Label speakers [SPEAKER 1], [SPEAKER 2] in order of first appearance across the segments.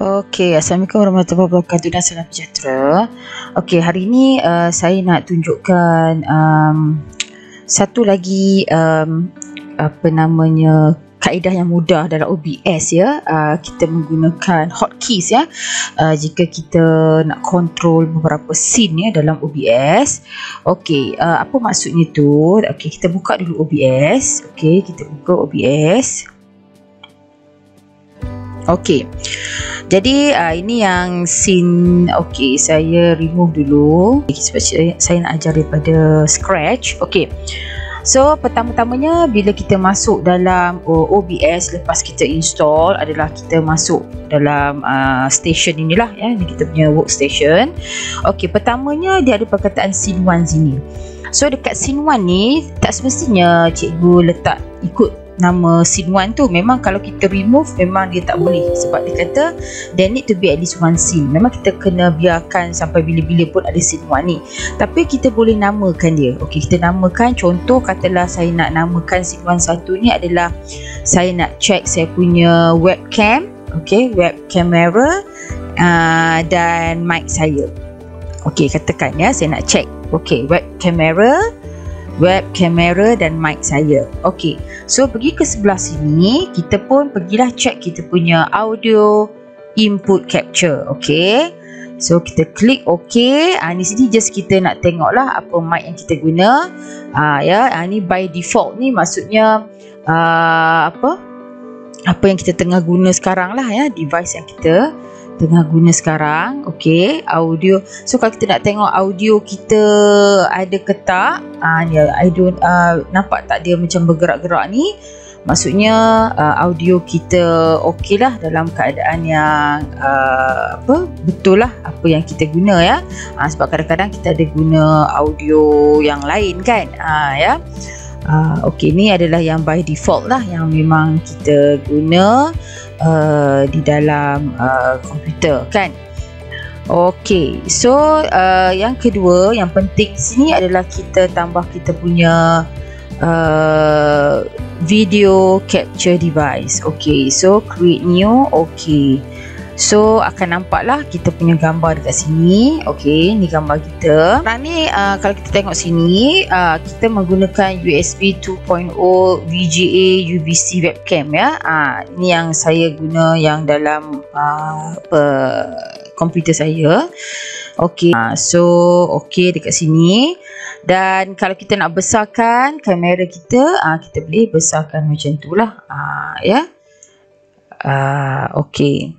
[SPEAKER 1] Okey, Assalamualaikum warahmatullahi wabarakatuh dan salam sejahtera. Okey, hari ini saya nak tunjukkan satu lagi kaedah yang mudah dalam OBS ya. Kita menggunakan hotkeys ya. Jika kita nak kontrol beberapa scene ya dalam OBS. Okey, apa maksudnya tu? Okey, kita buka dulu OBS. Okey, kita buka OBS. Okey. Jadi ini yang scene. Okey, saya remove dulu sebab saya nak ajar daripada scratch. Okey. So pertama-tamanya bila kita masuk dalam OBS lepas kita install adalah kita masuk dalam station inilah ya. Ini kita punya workstation. Okey, pertamanya dia ada perkataan scene 1 sini. So dekat scene 1 ni tak semestinya cikgu letak ikut nama scene 1 tu. Memang kalau kita remove memang dia tak boleh sebab dia kata there need to be at least one scene. Memang kita kena biarkan sampai bila-bila pun ada scene 1 ni. Tapi kita boleh namakan dia. Okey, kita namakan, contoh katalah saya nak namakan scene 1 satu ni adalah saya nak check saya punya webcam. Okey, web camera dan mic saya. Okey, katakan ya saya nak check. Okey, web kamera dan mic saya. Okey, so pergi ke sebelah sini, kita pun pergilah check kita punya audio input capture. Okey, so kita klik okey. Ni sini just kita nak tengok lah apa mic yang kita guna. Ni by default ni maksudnya apa yang kita tengah guna sekarang lah ya, device yang kita tengah guna sekarang. Okey, audio. So kalau kita nak tengok audio kita ada ke tak, nampak tak dia macam bergerak-gerak ni, maksudnya audio kita okey lah, dalam keadaan yang betul lah apa yang kita guna ya. Sebab kadang-kadang kita ada guna audio yang lain kan. Okey, ni adalah yang by default lah, yang memang kita guna di dalam komputer kan. Okey, so yang kedua yang penting sini adalah kita tambah kita punya video capture device. Okey, so create new. Okey, so akan nampaklah kita punya gambar dekat sini. Okey, ni gambar kita. Sekarang ni kalau kita tengok sini, kita menggunakan USB 2.0 VGA UVC webcam ya. Ini yang saya guna yang dalam komputer saya. Okey, so okey dekat sini. Dan kalau kita nak besarkan kamera kita, kita boleh besarkan macam tu lah. Okey,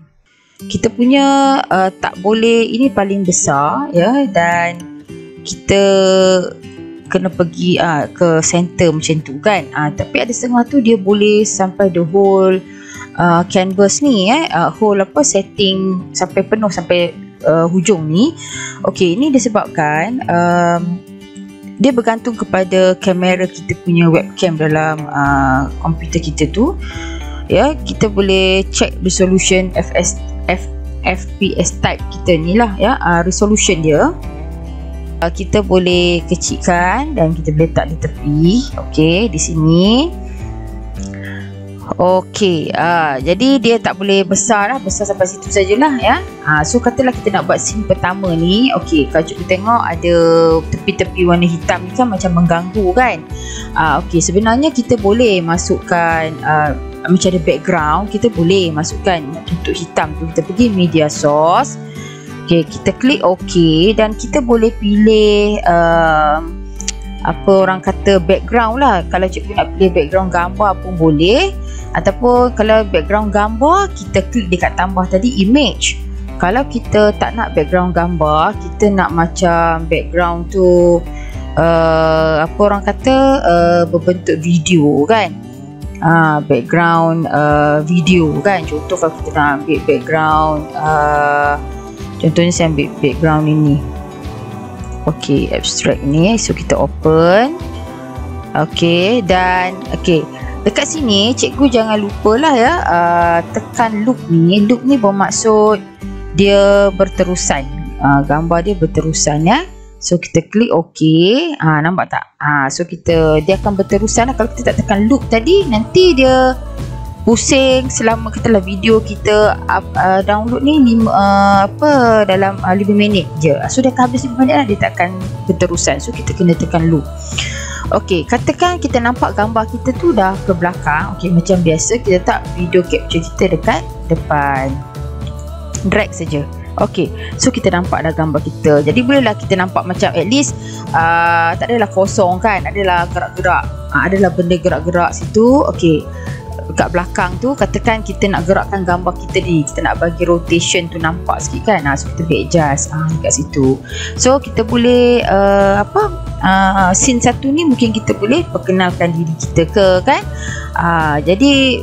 [SPEAKER 1] kita punya tak boleh, ini paling besar ya, dan kita kena pergi ke center macam tu kan. Tapi ada setengah tu dia boleh sampai the whole canvas ni whole setting sampai penuh sampai hujung ni. Okey, ini disebabkan dia bergantung kepada kamera kita punya webcam dalam komputer kita tu ya. Kita boleh check resolution FPS type kita ni lah ya, resolution dia. Kita boleh kecilkan dan kita boleh letak di tepi. Okey, di sini. Okey, jadi dia tak boleh besar lah, besar sampai situ sajalah ya. So katalah kita nak buat scene pertama ni. Okey, kalau cikgu tengok ada tepi-tepi warna hitam ni kan macam mengganggu kan. Okey, sebenarnya kita boleh masukkan macam ada background, kita boleh masukkan tutup hitam tu. Kita pergi media source. Okey, kita klik okey dan kita boleh pilih apa orang kata background lah. Kalau cikgu nak pilih background gambar pun boleh, ataupun kalau background gambar kita klik dekat tambah tadi image. Kalau kita tak nak background gambar, kita nak macam background tu apa orang kata berbentuk video kan. Background video kan. Contoh kalau kita nak ambil background contohnya saya ambil background ini. Okey, abstract ni. So kita open. Okey, dan okey, dekat sini cikgu jangan lupalah ya, tekan loop ni. Loop ni bermaksud dia berterusan. Gambar dia berterusan ya. So kita klik okey. Nampak tak? So dia akan berterusan lah. Kalau kita tak tekan loop tadi, nanti dia pusing selama katalah video kita download ni dalam 5 minit je. So dah habis 5 minit lah, dia takkan berterusan. So kita kena tekan loop. Okey, katakan kita nampak gambar kita tu dah ke belakang. Okey, macam biasa kita letak video capture kita dekat depan, drag saja. Okey, so kita nampak dah gambar kita. Jadi bolehlah kita nampak macam at least tak adalah kosong kan, adalah gerak-gerak, adalah benda gerak-gerak situ. Okey, kat belakang tu katakan kita nak gerakkan gambar kita ni, kita nak bagi rotation tu nampak sikit kan. So kita boleh adjust dekat situ. So kita boleh scene satu ni mungkin kita boleh perkenalkan diri kita ke kan. Jadi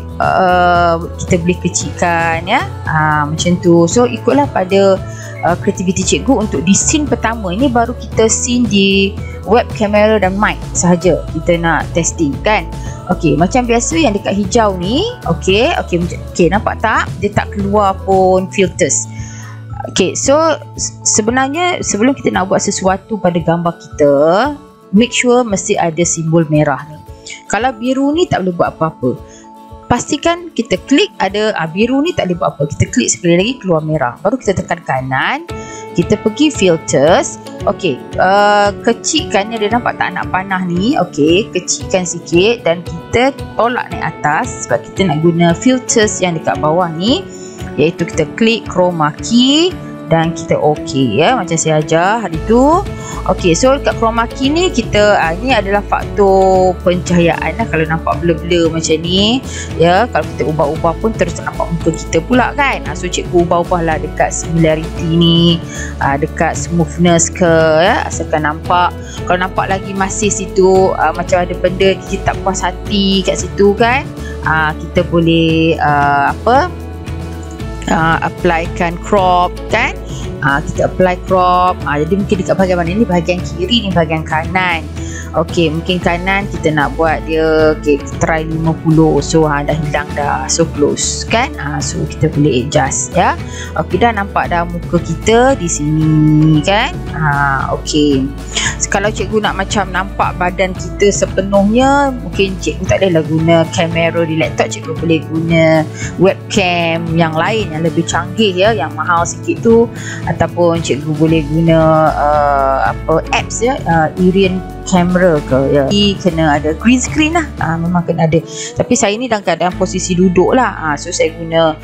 [SPEAKER 1] kita boleh kecilkan ya, macam tu. So ikutlah pada kreativiti cikgu untuk di scene pertama ini. Baru kita scene di web kamera dan mic sahaja kita nak testing kan. Okey, macam biasa yang dekat hijau ni, okey, nampak tak? Dia tak keluar pun filters. Okey, so sebenarnya sebelum kita nak buat sesuatu pada gambar kita, make sure mesti ada simbol merah ni. Kalau biru ni tak boleh buat apa-apa. Pastikan kita klik ada biru ni, tak boleh buat apa. Kita klik sekali lagi keluar merah. Baru kita tekan kanan, kita pergi filters. Okey, kecilkannya, dia nampak tak nak panah ni. Okey, kecilkan sikit dan kita tolak naik atas sebab kita nak guna filters yang dekat bawah ni, iaitu kita klik chroma key dan kita okey ya, macam saya ajar hari tu. Okey, so dekat chroma key ni kita ini adalah faktor pencahayaan lah. Kalau nampak blur-blur macam ni ya, kalau kita ubah-ubah pun terus nampak muka kita pula kan. So cikgu ubah-ubah lah dekat similarity ni, dekat smoothness ke ya, asalkan nampak. Kalau nampak lagi masih situ macam ada benda kita tak puas hati kat situ kan, kita boleh applykan crop kan. Kita apply crop. Jadi mungkin dekat bahagian mana ni, bahagian kiri ni, bahagian kanan. Okey, mungkin kanan kita nak buat dia try 50. So dah hilang dah, so close kan. So kita boleh adjust ya. Okey, dah nampak dah muka kita di sini kan. Okey, kalau cikgu nak macam nampak badan kita sepenuhnya, mungkin cikgu tak bolehlah guna kamera di laptop. Cikgu boleh guna webcam yang lain yang lebih canggih ya, yang mahal sikit tu. Ataupun cikgu boleh guna apps ya, Irian kamera ke ya. Kena ada green screen lah, memang kena ada. Tapi saya ni dalam keadaan posisi duduk lah, so saya guna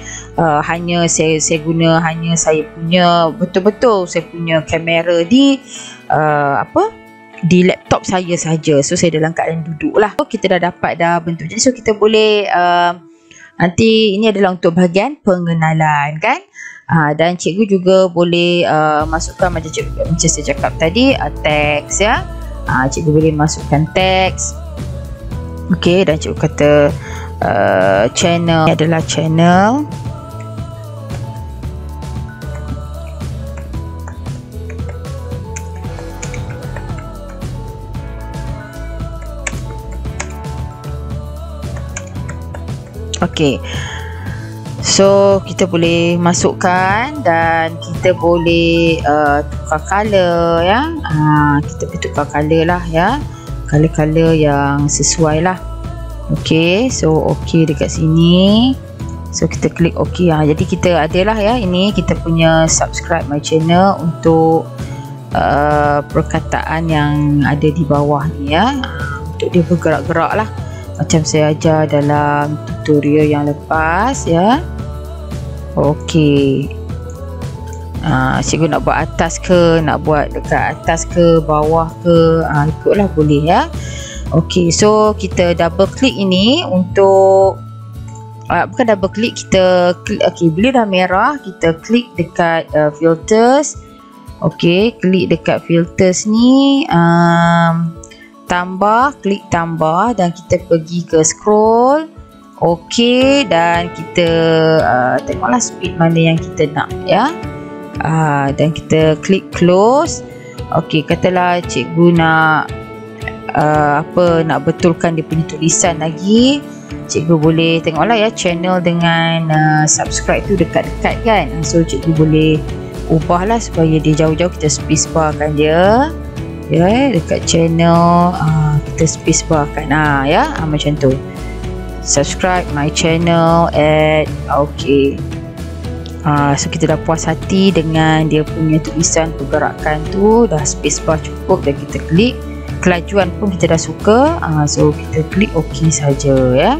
[SPEAKER 1] hanya saya punya betul-betul saya punya kamera di di laptop saya saja. So saya dalam keadaan duduk lah. So kita dah dapat dah bentuk. Jadi so kita boleh nanti ini adalah untuk bahagian pengenalan kan. Dan cikgu juga boleh masukkan macam saya cakap tadi, teks ya. Cikgu boleh masukkan teks. Okey, dan cikgu kata channel ini adalah channel. Okey, so kita boleh masukkan dan kita boleh tukar color ya. Kita boleh tukar color lah ya, color-color yang sesuai lah. Okey, so okey dekat sini. So kita klik okey. Jadi kita adalah ya, ini kita punya subscribe my channel untuk perkataan yang ada di bawah ni ya, untuk dia bergerak-gerak lah macam saya ajar dalam tutorial yang lepas ya. Okey, cikgu nak buat atas ke, nak buat dekat atas ke, bawah ke, ikutlah boleh ya. Okey, so kita double klik ini untuk bukan double klik, kita klik. Okey, bila dah merah kita klik dekat filters. Okey, klik dekat filters ni, tambah, klik tambah dan kita pergi ke scroll. Okey, dan kita tengoklah speed mana yang kita nak ya. Dan kita klik close. Okey, katalah cikgu nak nak betulkan dia punya tulisan lagi. Cikgu boleh tengoklah ya, channel dengan subscribe tu dekat-dekat kan. So cikgu boleh ubahlah supaya dia jauh-jauh. Kita space bar kan dia ya, dekat channel kita space bar kan ya, macam tu. subscribe my channel okay. So kita dah puas hati dengan dia punya tulisan pergerakan tu, dah spacebar cukup, dan kita klik. Kelajuan pun kita dah suka, so kita klik OK saja ya.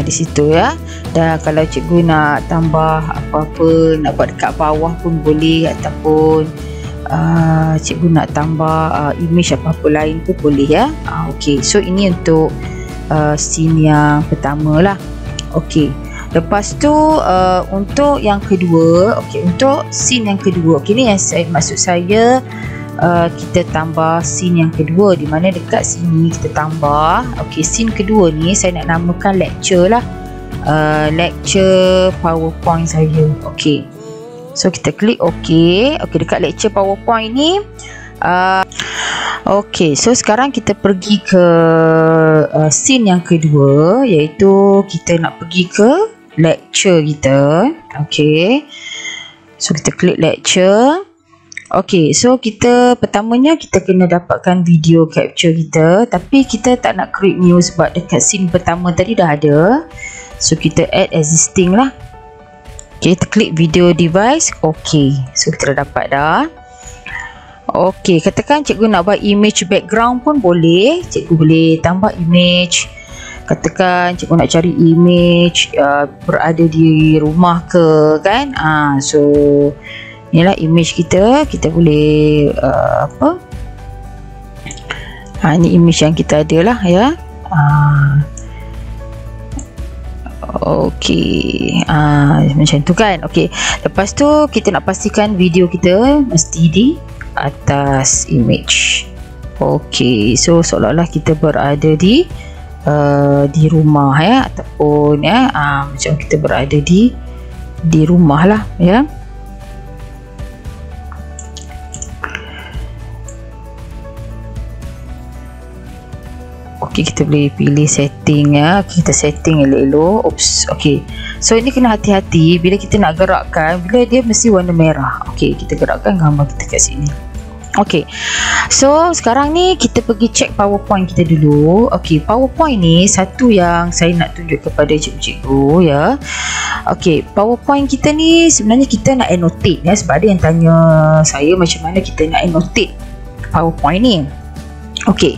[SPEAKER 1] Di situ ya. Dan kalau cikgu nak tambah apa-apa, nak buat dekat bawah pun boleh, ataupun cikgu nak tambah image apa-apa lain pun boleh ya. Okey, so ini untuk scene yang pertama lah. Okey, lepas tu untuk yang kedua, okey, untuk scene yang kedua, okey, ni yang maksud saya kita tambah scene yang kedua, di mana dekat sini kita tambah. Okey, scene kedua ni saya nak namakan lecture lah, lecture PowerPoint saya. Okey, so kita klik OK. Okey, dekat lecture PowerPoint ni Okey, so sekarang kita pergi ke scene yang kedua, iaitu kita nak pergi ke lecture kita. Okey, so kita klik lecture. Okey, so kita pertamanya kita kena dapatkan video capture kita, tapi kita tak nak create new sebab dekat scene pertama tadi dah ada. So kita add existing lah. Okay, kita klik video device. Okey, so kita dah dapat dah. Okey, katakan cikgu nak buat image background pun boleh. Cikgu boleh tambah image. Katakan cikgu nak cari image berada di rumah ke, kan. So inilah image kita. Kita boleh ini image yang kita ada lah ya. Okey, macam tu kan. Okey, lepas tu kita nak pastikan video kita mesti di atas image. Okey, so seolah-olah kita berada di rumah ya, ataupun ya macam kita berada di rumah lah ya. Okey, kita boleh pilih setting ya. Kita setting elok-elok. Oops. Okey, so ini kena hati-hati bila kita nak gerakkan, bila dia mesti warna merah. Okey, kita gerakkan gambar kita kat sini. Okey, so sekarang ni kita pergi check PowerPoint kita dulu. Okey, PowerPoint ni satu yang saya nak tunjuk kepada cikgu-cikgu ya. Okey, PowerPoint kita ni sebenarnya kita nak annotate ya, sebab ada yang tanya saya macam mana kita nak annotate PowerPoint ni. Okey,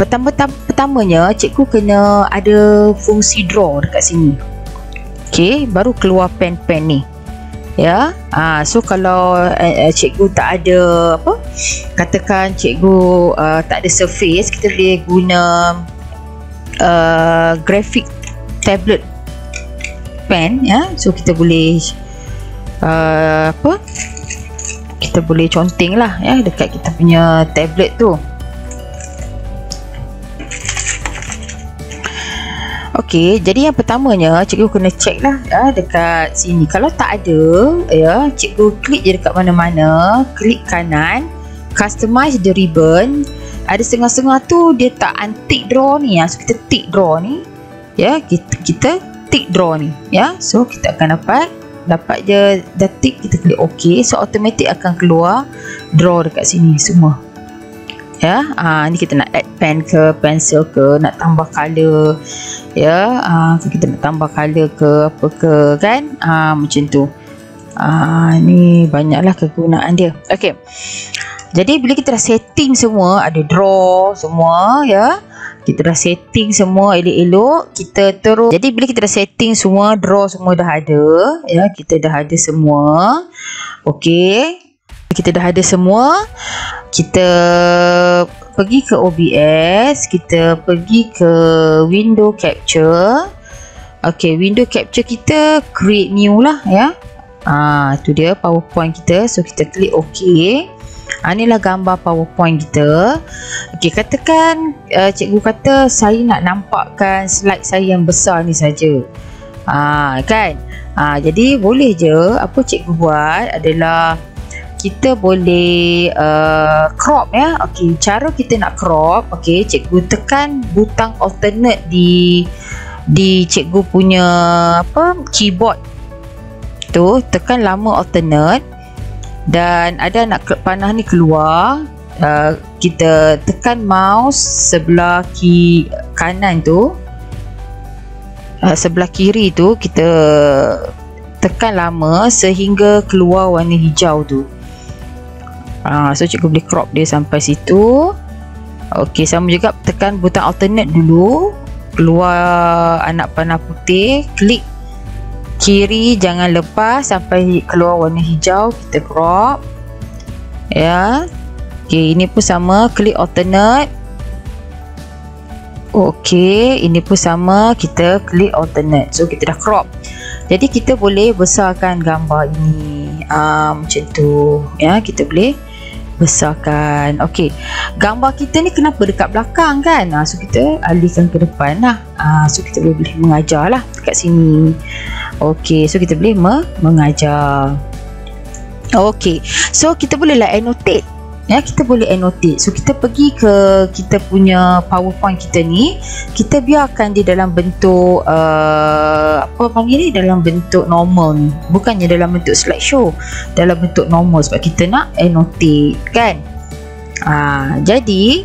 [SPEAKER 1] pertamanya cikgu kena ada fungsi draw dekat sini. Okey, baru keluar pen ni ya. So kalau cikgu tak ada apa, katakan cikgu tak ada surface, kita boleh guna graphic tablet pen ya. So kita boleh kita boleh conteng lah ya dekat kita punya tablet tu. Okey, jadi yang pertamanya cikgu kena check lah ya, dekat sini. Kalau tak ada ya, cikgu klik je dekat mana-mana, klik kanan, customize the ribbon. Ada setengah-setengah tu dia tak untick draw ni ya. So kita tick draw ni ya, kita tick draw ni ya. So kita akan dapat je dah tick, kita klik OK. So automatic akan keluar draw dekat sini semua ya. Ni kita nak add pen ke pencil ke, nak tambah color ya, kita nak tambah color ke apa ke, kan. Macam tu. Ni banyaklah kegunaan dia. Okey, jadi bila kita dah setting semua, ada draw semua ya, kita dah setting semua elok-elok, kita terus, jadi bila kita dah setting semua, draw semua dah ada ya, kita dah ada semua. Okey, kita dah ada semua, kita pergi ke OBS, kita pergi ke window capture. Okey, window capture kita create new lah ya. Tu dia PowerPoint kita. So kita klik OK. Inilah gambar PowerPoint kita. Okey, katakan cikgu kata saya nak nampakkan slide saya yang besar ni saja. Kan? Jadi boleh je, apa cikgu buat adalah kita boleh crop ya. Okey, cara kita nak crop, okey, cikgu tekan butang alternate di cikgu punya keyboard tu, tekan lama alternate, dan ada anak panah ni keluar, kita tekan mouse sebelah kanan tu, sebelah kiri tu kita tekan lama sehingga keluar warna hijau tu. So cikgu boleh crop dia sampai situ. Okey, sama juga tekan butang alternate dulu, keluar anak panah putih, klik kiri, jangan lepas sampai keluar warna hijau, kita crop ya. Okey, ini pun sama, klik alternate. Okey, ini pun sama, kita klik alternate. So kita dah crop. Jadi kita boleh besarkan gambar ini macam tu ya, kita boleh besarkan. Okey, gambar kita ni kenapa dekat belakang kan? So kita alihkan ke depan lah. So kita boleh mengajar lah dekat sini. Okey, so kita boleh mengajar. Okey, so kita bolehlah annotate ya, kita boleh annotate. So kita pergi ke kita punya PowerPoint kita ni, kita biarkan dia dalam bentuk apa panggil ni, dalam bentuk normal ni, bukannya dalam bentuk slideshow, dalam bentuk normal sebab kita nak annotate kan. Jadi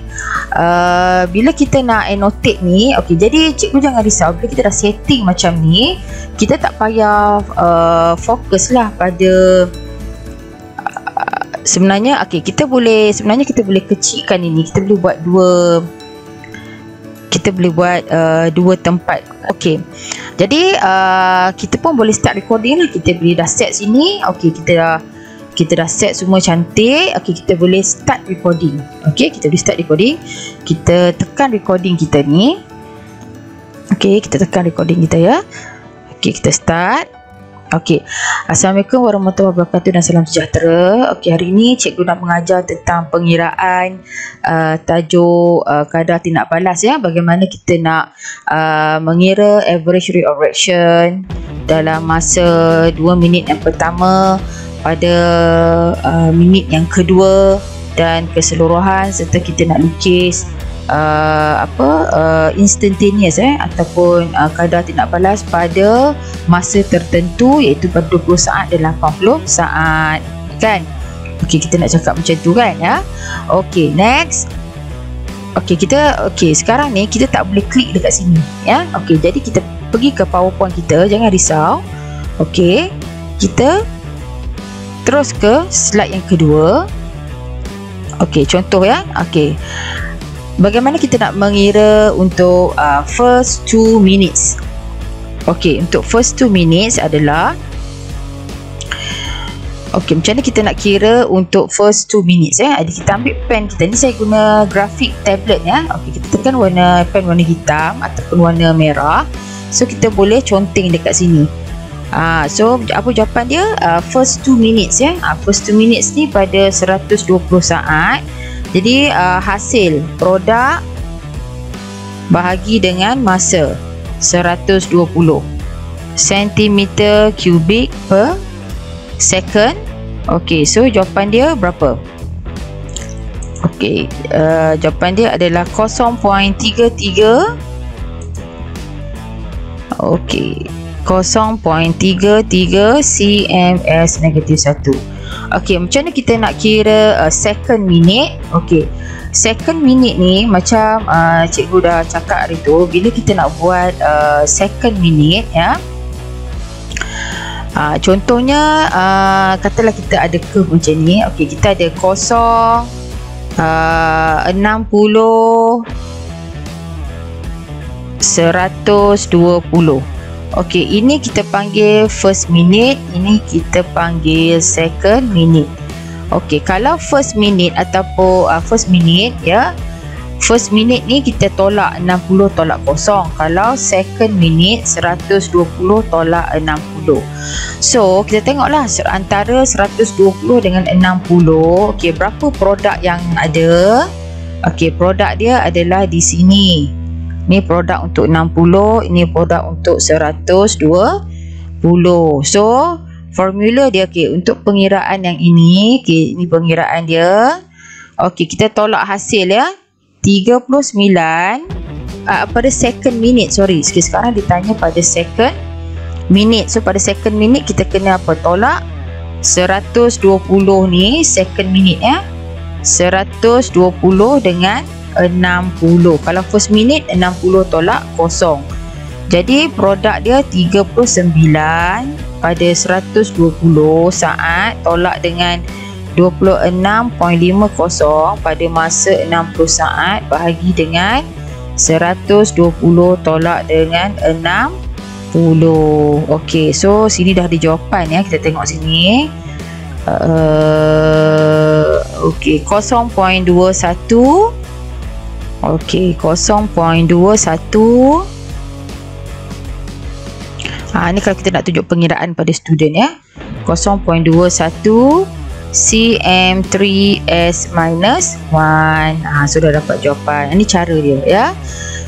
[SPEAKER 1] bila kita nak annotate ni, okey, jadi cikgu jangan risau bila kita dah setting macam ni, kita tak payah fokus lah pada sebenarnya. Okey, kita boleh kecilkan ini, kita boleh buat dua tempat. Okey, jadi kita pun boleh start recording lah. Kita boleh dah set sini. Okey, kita dah set semua cantik. Okey, kita boleh start recording. Okey, kita boleh start recording. Kita tekan recording kita ni. Okey, kita tekan recording kita ya. Okey, kita start. Okey, Assalamualaikum warahmatullahi wabarakatuh dan salam sejahtera. Okey, hari ini cikgu nak mengajar tentang pengiraan tajuk kadar tindak balas ya. Bagaimana kita nak mengira average rate of reaction dalam masa 2 minit yang pertama, pada minit yang kedua dan keseluruhan, serta kita nak lukis instantaneous ataupun kadar tindak balas pada masa tertentu, iaitu pada 20 saat dan 80 saat kan. Okey, kita nak cakap macam tu kan ya. Okey, next. Okey, sekarang ni kita tak boleh klik dekat sini ya. Okey, jadi kita pergi ke PowerPoint kita, jangan risau. Okey, kita terus ke slide yang kedua. Okey, contoh ya. Okey, bagaimana kita nak mengira untuk first 2 minutes. Okey, untuk first 2 minutes adalah, okey, macam mana kita nak kira untuk first 2 minutes Jadi kita ambil pen kita ni, saya guna grafik tablet ya. Okey, kita tekan pen warna hitam ataupun warna merah. So kita boleh conteng dekat sini. So apa jawapan dia? First 2 minutes ya. First 2 minutes ni pada 120 saat. Jadi hasil produk bahagi dengan masa 120 cm3 per second. Okey, so jawapan dia berapa? Okey, jawapan dia adalah 0.33. Okey, 0.33 cms-1. Okey, macam mana kita nak kira second minute? Okey, second minute ni macam cikgu dah cakap hari tu, bila kita nak buat second minute ya. Contohnya katalah kita ada curve macam ni. Okey, kita ada 0, 60, 120. Okey, ini kita panggil first minute, ini kita panggil second minute. Okey, kalau first minute ataupun first minute ya, first minute ni kita tolak 60 tolak 0. Kalau second minute 120 tolak 60. So kita tengoklah antara 120 dengan 60. Okey, berapa produk yang ada? Okey, produk dia adalah di sini. Ini produk untuk 60, ini produk untuk 120. So formula dia, okey, untuk pengiraan yang ini, okey, ini pengiraan dia. Okey, kita tolak hasil ya. 39 pada second minute. Sorry, sekarang ditanya pada second minute. So pada second minute kita kena apa? Tolak 120 ni second minute ya. 120 dengan 60. Kalau first minute 60 tolak kosong. Jadi produk dia 39 pada 120 saat tolak dengan 26.50 pada masa 60 saat bahagi dengan 120 tolak dengan 60. Okey, so sini dah ada jawapan ya. Kita tengok sini. Okey, 0.21. Okey, 0.21. Ni kalau kita nak tunjuk pengiraan pada student ya. 0.21 cm3s minus 1. Sudah dapat jawapan. Ini cara dia ya.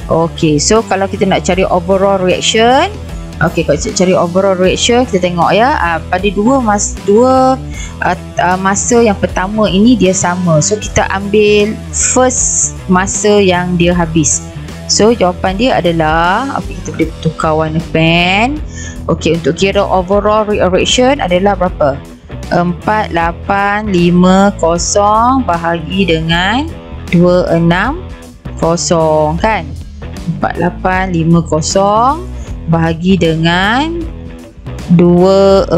[SPEAKER 1] Okey, so kalau kita nak cari overall reaction, okey, kalau kita cari overall reaction, kita tengok ya, pada dua masa yang pertama ini dia sama. So kita ambil first masa yang dia habis. So jawapan dia adalah, okey, kita boleh tukar warna pen. Okey, untuk kira overall reaction adalah berapa? 4850 bahagi dengan 260 kan? 4850 bahagi dengan 24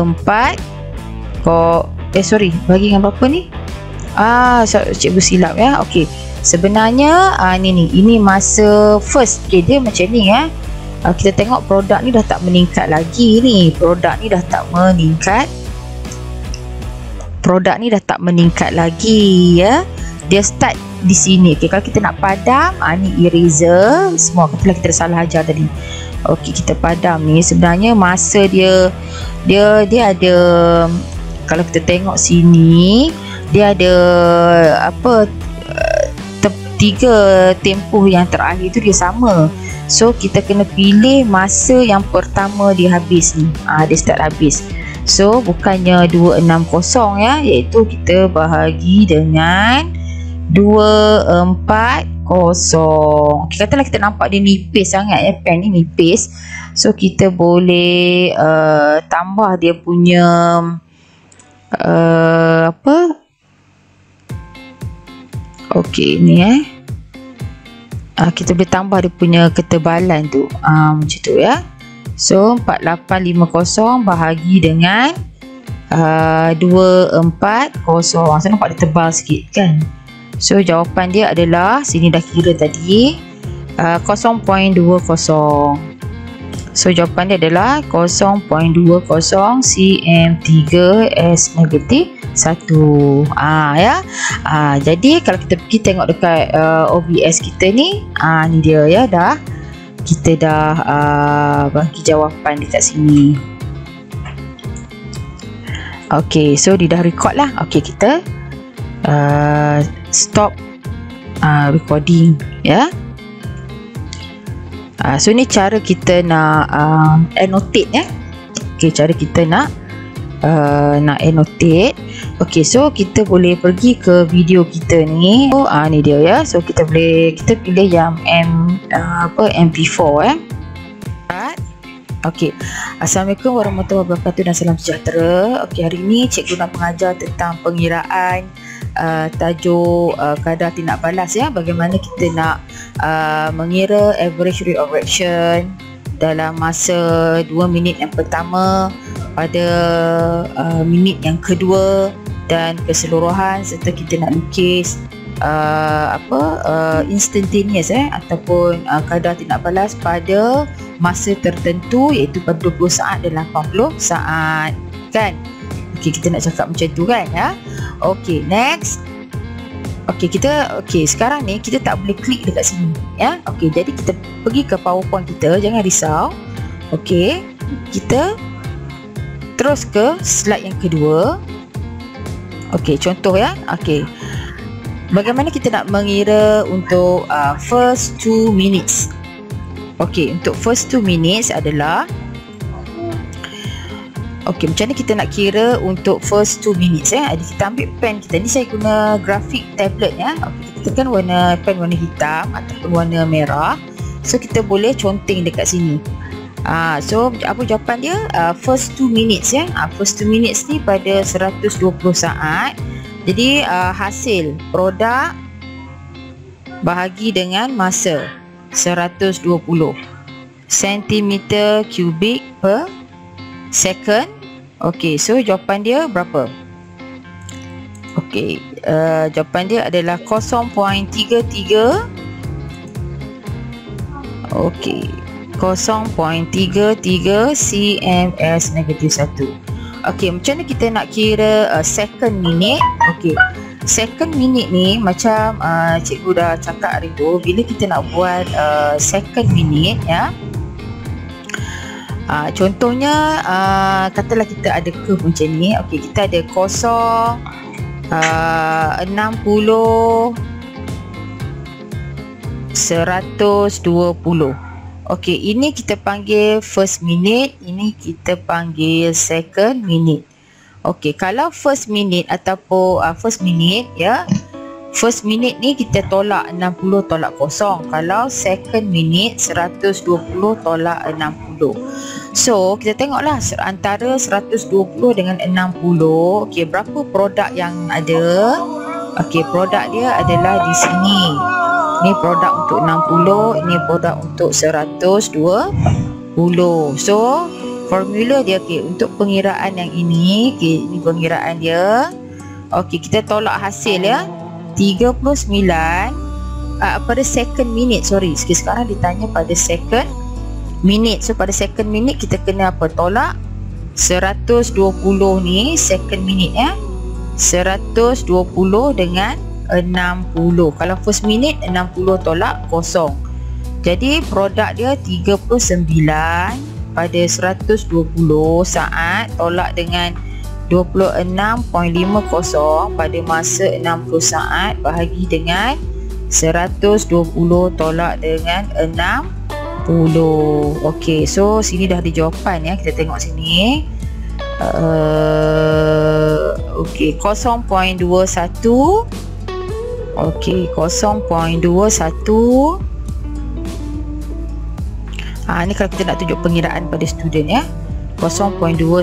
[SPEAKER 1] bahagi dengan berapa ni? Cikgu silap ya. Okey, sebenarnya ini masa first. Okey, dia macam ni ya. Kita tengok produk ni dah tak meningkat lagi ni. Produk ni dah tak meningkat lagi ya. Dia start di sini. Okey, kalau kita nak padam, ni eraser semua. Katalah kita salah ajar tadi. Okey, kita padam ni. Sebenarnya masa dia ada, kalau kita tengok sini, dia ada tiga tempoh yang terakhir tu dia sama. So kita kena pilih masa yang pertama dia habis ni. Dia start habis. So bukannya 260 ya, iaitu kita bahagi dengan 240. Okay, katalah kita nampak dia nipis sangat ya, pen ni nipis. So kita boleh tambah dia punya okey, ni kita boleh tambah dia punya ketebalan tu, macam tu ya. So 4850 bahagi dengan 240. So nampak dia tebal sikit kan. So jawapan dia adalah, sini dah kira tadi, 0.20. So jawapan dia adalah 0.20 cm3s negatif 1. Ya. Jadi kalau kita pergi tengok dekat OBS kita ni, ni dia ya, kita dah bagi jawapan dekat sini. Okey, so dia dah record lah. Okey, kita stop recording ya. So ni cara kita nak annotate ya. Okey, cara kita nak annotate. Okey, so kita boleh pergi ke video kita ni. Ni dia ya. So kita pilih yang MP4 Okey. Assalamualaikum warahmatullahi wabarakatuh dan salam sejahtera. Okey, hari ini cikgu nak mengajar tentang pengiraan tajuk kadar tindak balas ya. Bagaimana kita nak mengira average rate of reaction dalam masa 2 minit yang pertama, pada minit yang kedua dan keseluruhan, serta kita nak lukis instantaneous ataupun kadar tindak balas pada masa tertentu, iaitu pada 20 saat dan 80 saat kan. Okey, kita nak cakap macam tu kan ya. Okey, next. Okey, sekarang ni kita tak boleh klik dekat sini ya. Okey, jadi kita pergi ke PowerPoint kita, jangan risau. Okey, kita terus ke slide yang kedua. Okey, contoh ya. Okey, bagaimana kita nak mengira untuk first 2 minutes. Okey, untuk first 2 minutes adalah, okey, macam mana kita nak kira untuk first 2 minutes Jadi kita ambil pen kita ni, saya guna grafik tablet ya. Okey, kita tekan pen warna hitam ataupun warna merah. So kita boleh conteng dekat sini. So apa jawapan dia? First 2 minutes ya. First 2 minutes ni pada 120 saat Jadi hasil produk bahagi dengan masa 120 cm kubik per second. Okey, so jawapan dia berapa? Okey, jawapan dia adalah 0.33. Okey, 0.33 cms negatif 1. Okey, macam mana kita nak kira second minute? Okey, second minute ni macam cikgu dah cakap hari tu, bila kita nak buat second minute ya. Contohnya katalah kita ada curve macam ni. Okey, kita ada 0, 60, 120. Okey, ini kita panggil first minute, ini kita panggil second minute. Okey, kalau first minute ataupun first minute ya, first minute ni kita tolak 60 tolak 0. Kalau second minute 120 tolak 60. So kita tengoklah antara 120 dengan 60. Okey, berapa produk yang ada? Okey, produk dia adalah di sini. Ini produk untuk 60, ini produk untuk 120. So formula dia, okey, untuk pengiraan yang ini, okey, ini pengiraan dia. Okey, kita tolak hasil ya. 39 pada second minute. Sorry, sekarang ditanya pada second minute. So pada second minute kita kena apa? Tolak 120 ni second minute ya. 120 dengan 60. Kalau first minute 60 tolak 0. Jadi produk dia 39 pada 120 saat tolak dengan 26.50 pada masa 60 saat bahagi dengan 120 tolak dengan 60. Okey, so sini dah ada jawapan ya. Kita tengok sini. Okey, 0.21. Okey, 0.21. Ni kalau kita nak tunjuk pengiraan pada student ya. 0.21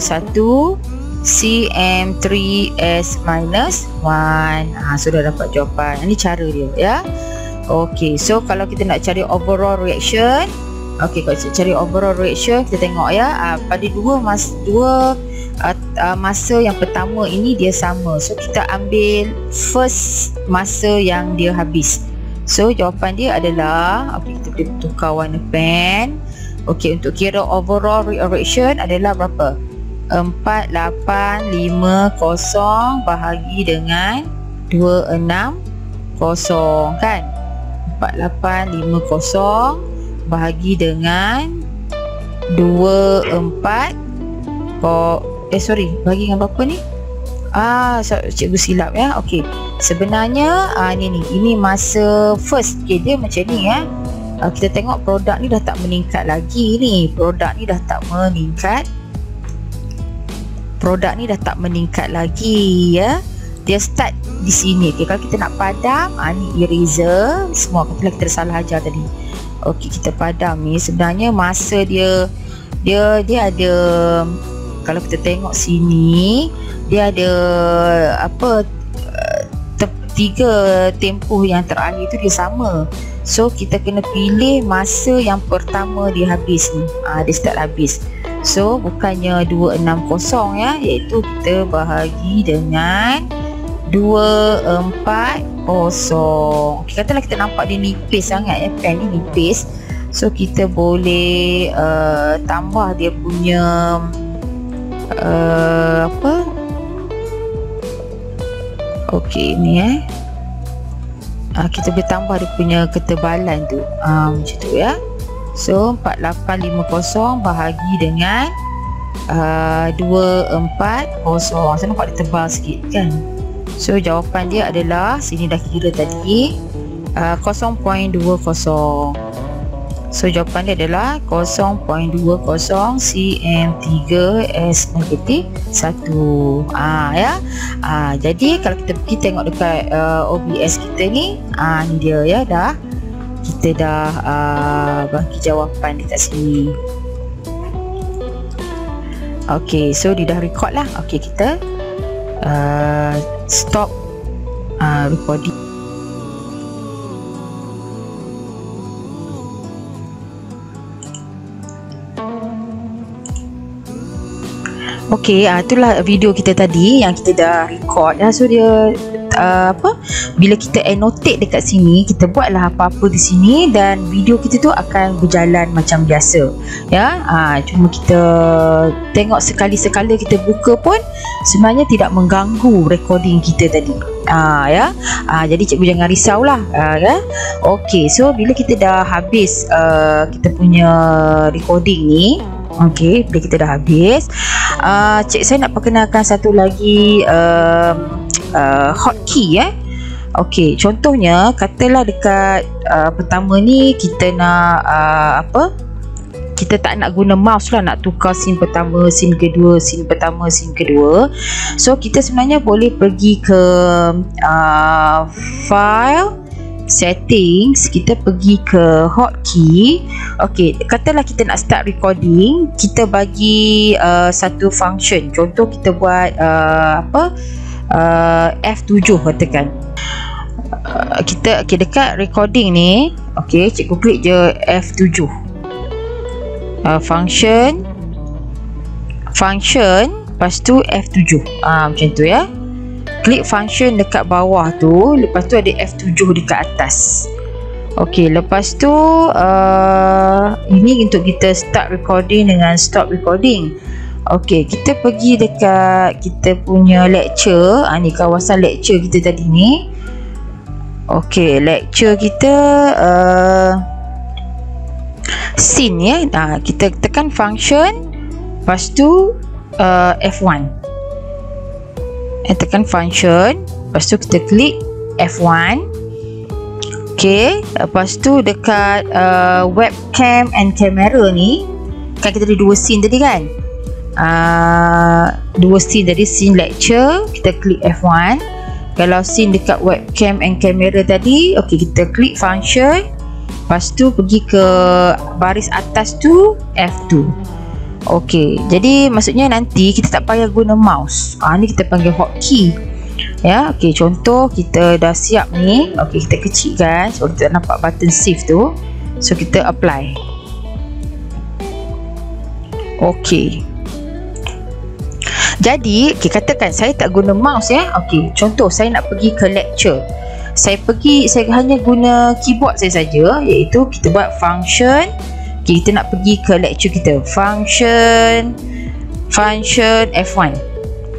[SPEAKER 1] cm3s minus 1. Sudah dapat jawapan. Ini cara dia ya. Okey, so kalau kita nak cari overall reaction, okey, kalau kita cari overall reaction, kita tengok ya, pada dua masa yang pertama ini dia sama. So kita ambil first masa yang dia habis. So jawapan dia adalah, okey, kita boleh tukar warna pen. Okey, untuk kira overall reaction adalah berapa? 4850 bahagi dengan 260 kan? 4850 bahagi dengan 24. Sorry, bahagi dengan berapa ni? Cikgu silap ya. Okey, sebenarnya ini masa first. Okey, dia macam ni ya. Kita tengok produk ni dah tak meningkat lagi ni. Produk ni dah tak meningkat lagi ya. Dia start di sini. Okey, kalau kita nak padam, ni eraser semua. Kita dah salah ajar tadi. Okey, kita padam ni. Sebenarnya masa dia ada, kalau kita tengok sini, dia ada apa, 3 tempoh yang terakhir tu dia sama. So kita kena pilih masa yang pertama dia habis ni. Dia start habis. So bukannya 260 ya, iaitu kita bahagi dengan 240. Okay, katalah kita nampak dia nipis sangat ya, pen ni nipis. So kita boleh tambah dia punya apa? Okey, ni kita boleh tambah dia punya ketebalan tu. Macam tu ya. So 4850 bahagi dengan 240. Saya nampak dia tebal sikit kan. So jawapan dia adalah, sini dah kira tadi, 0.20. So jawapan dia adalah 0.20 cm3s negatif 1. Ya. Jadi kalau kita pergi tengok dekat OBS kita ni, ni dia ya, kita dah bagi jawapan dekat sini. Okey, so dia dah record lah. Okey, kita stop recording. Okey, itulah video kita tadi yang kita dah record dah. So dia bila kita annotate dekat sini, kita buatlah apa-apa di sini dan video kita tu akan berjalan macam biasa. Ya, cuma kita tengok sekali-sekala kita buka pun sebenarnya tidak mengganggu recording kita tadi. Jadi cikgu jangan risaulah. Ya. Okey, so bila kita dah habis kita punya recording ni, okey, bila kita dah habis, saya nak perkenalkan satu lagi hotkey. Okey, contohnya katalah dekat pertama ni kita nak kita tak nak guna mouse lah, nak tukar scene pertama, scene kedua, scene pertama, scene kedua. So kita sebenarnya boleh pergi ke file, settings, kita pergi ke hotkey. Okey, katalah kita nak start recording, kita bagi satu function. Contoh kita buat F7 katakan. Kita dekat recording ni, okey, cikgu klik je F7. Function, lepas tu F7. Macam tu ya. Klik function dekat bawah tu, lepas tu ada F7 dekat atas. Okey, lepas tu ini untuk kita start recording dengan stop recording. Okey, kita pergi dekat kita punya lecture. Ni kawasan lecture kita tadi ni. Okey, lecture kita scene ya. Kita tekan function, lepas tu F1. Tekan function, lepas tu kita klik F1. Okey, lepas tu dekat webcam and camera ni, kan kita ada dua scene tadi kan. Dua scene tadi, scene lecture, kita klik F1. Kalau scene dekat webcam and camera tadi, okey, kita klik function, lepas tu pergi ke baris atas tu F2. Okey, jadi maksudnya nanti kita tak payah guna mouse. Ni kita panggil hotkey. Ya, okey, contoh kita dah siap ni. Okey, kita kecilkan sebab kita nampak button save tu. So kita apply. Okey. Jadi, katakan saya tak guna mouse ya. Okey, contoh saya nak pergi ke lecture. Saya hanya guna keyboard saya saja, iaitu kita buat function. Okay, kita nak pergi ke lecture kita. Function F1.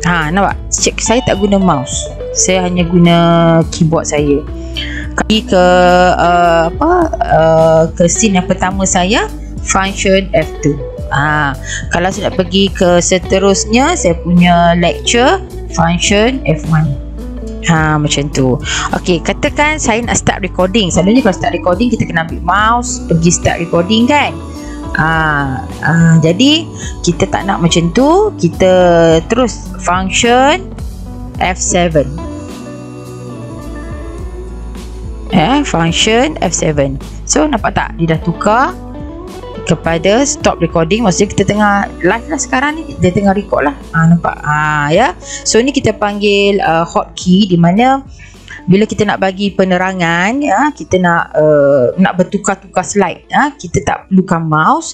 [SPEAKER 1] Nampak? Saya tak guna mouse. Saya hanya guna keyboard saya. Pergi ke ke scene yang pertama saya, function F2. Kalau saya nak pergi ke seterusnya, saya punya lecture, function F1. Macam tu. Okey, katakan saya nak start recording. Selalunya kalau start recording kita kena ambil mouse, pergi start recording kan. Jadi kita tak nak macam tu. Kita terus function F7. Function F7. So nampak tak, dia dah tukar kepada stop recording. Maksudnya kita tengah live lah sekarang ni, dia tengah record lah. Nampak? Ya. So ni kita panggil hotkey, di mana bila kita nak bagi penerangan, ya, kita nak bertukar-tukar slide, kita tak perlukan mouse.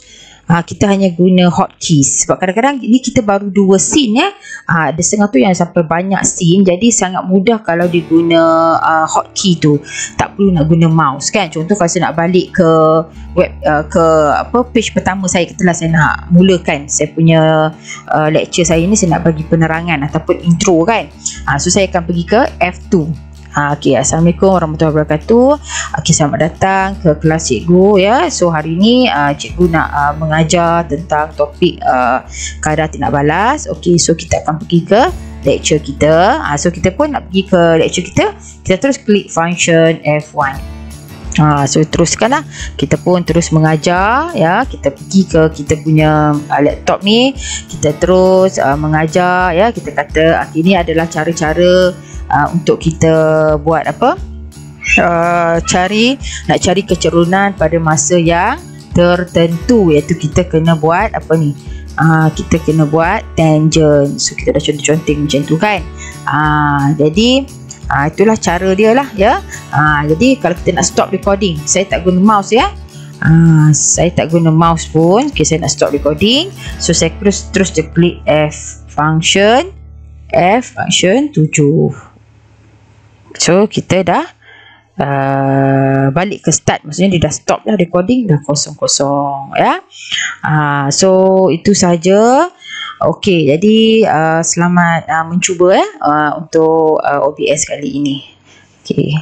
[SPEAKER 1] Kita hanya guna hotkeys. Sebab kadang-kadang ni kita baru dua scene ya. Ada setengah tu yang sampai banyak scene, jadi sangat mudah kalau diguna hotkey tu. Tak perlu nak guna mouse kan. Contoh kalau saya nak balik ke web page pertama saya, katalah saya nak mulakan saya punya lecture saya ni, saya nak bagi penerangan ataupun intro kan. So saya akan pergi ke F2. Okey, Assalamualaikum warahmatullahi wabarakatuh. Okey, selamat datang ke kelas cikgu ya. So hari ni cikgu nak mengajar tentang topik kadar tindak balas. Okey, so kita akan pergi ke lecture kita. So kita pun nak pergi ke lecture kita, kita terus klik function F1. So teruskanlah, kita pun terus mengajar ya. Kita pergi ke kita punya laptop ni, kita terus mengajar ya. Kita kata ini adalah cara-cara untuk kita buat apa, nak cari kecerunan pada masa yang tertentu, iaitu kita kena buat apa ni, kita kena buat tangent. So kita dah contoh-contoh macam tu kan. Jadi Itulah cara dia lah ya. Jadi kalau kita nak stop recording, saya tak guna mouse ya. Saya tak guna mouse pun. Okay, saya nak stop recording. So saya terus je klik F function 7. So kita dah balik ke start, maksudnya dia dah stop dah recording, dah kosong ya. So itu saja. Okey, jadi selamat mencuba untuk OBS kali ini. Okey.